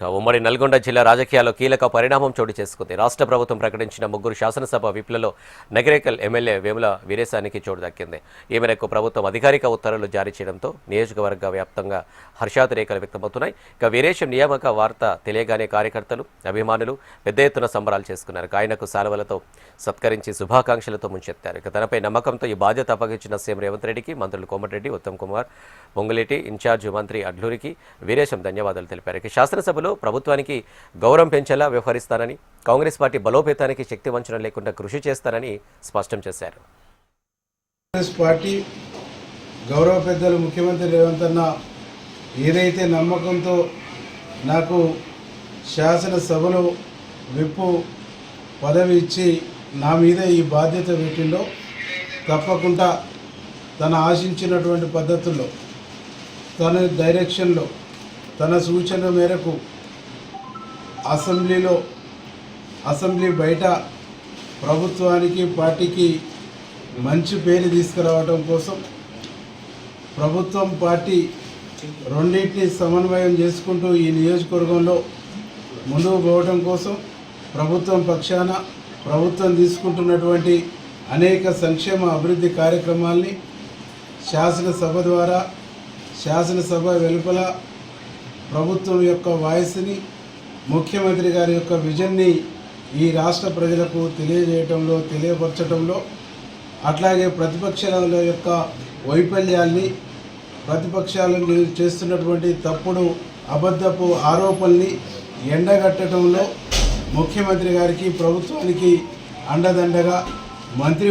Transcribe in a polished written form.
ఉమ్మడి నల్గొండ జిల్లా రాజకీయాల్లో కీలక పరిణామం చోటు చేసుకుంది. రాష్ట్ర ప్రభుత్వం ప్రకటించిన 3 శాసనసభ విప్లలో నగరేకల్ ఎమ్మెల్యే వేముల వీరేశానికి చోటు దక్కింది. ఈ మేరకు ప్రభుత్వం అధికారిక ఉత్తర్వులు జారీ చేయడంతో నియోజకవర్గ వ్యాప్తంగా హర్షాతిరేకాలు వ్యక్తమవుతున్నాయి. ఇక వీరేశం నియామక వార్త తెలియగానే కార్యకర్తలు, అభిమానులు పెద్ద ఎత్తున సంబరాలు చేసుకున్నారు. ఆయనకు శాలువలతో సత్కరించి శుభాకాంక్షలతో ముంచెత్తారు. ఇక తనపై నమ్మకంతో ఈ బాధ్యత అప్పగించిన సీఎం రేవంత్ రెడ్డికి మంత్రులు కోమటిరెడ్డి, ఉత్తమ్ కుమార్, పొంగులేటి, ఇన్ఛార్జ్ మంత్రి అడ్లూరికి వీరేశం ధన్యవాదాలు తెలిపారు. ఇక శాసనసభలో ప్రభుత్వానికి గౌరవం పెంచేలా వ్యవహరిస్తానని, కాంగ్రెస్ పార్టీ బలోపేతానికి శక్తి వంచన లేకుండా కృషి చేస్తానని స్పష్టం చేశారు. కాంగ్రెస్ పార్టీ గౌరవ పెద్దలు ముఖ్యమంత్రి రేవంత్ అన్న ఏదైతే నమ్మకంతో నాకు శాసనసభలో విప్పు పదవి ఇచ్చి నా మీద ఈ బాధ్యత పెట్టిండో తప్పకుండా తన ఆశించినటువంటి పద్ధతుల్లో, తన డైరెక్షన్లో, తన సూచన మేరకు అసెంబ్లీ బయట ప్రభుత్వానికి, పార్టీకి మంచి పేరు తీసుకురావడం కోసం, ప్రభుత్వం పార్టీ రెండింటిని సమన్వయం చేసుకుంటూ ఈ నియోజకవర్గంలో ముందుకు పోవడం కోసం ప్రభుత్వం పక్షాన ప్రభుత్వం తీసుకుంటున్నటువంటి అనేక సంక్షేమ అభివృద్ధి కార్యక్రమాల్ని శాసనసభ ద్వారా, శాసనసభ వెలుపల ప్రభుత్వం యొక్క వాయిస్ని, ముఖ్యమంత్రి గారి యొక్క విజన్ని ఈ రాష్ట్ర ప్రజలకు తెలియజేయటంలో, తెలియపరచడంలో, అట్లాగే ప్రతిపక్షాల యొక్క వైఫల్యాల్ని, ప్రతిపక్షాలు చేస్తున్నటువంటి తప్పుడు అబద్ధపు ఆరోపణల్ని ఎండగట్టడంలో ముఖ్యమంత్రి గారికి, ప్రభుత్వానికి అండదండగా మంత్రి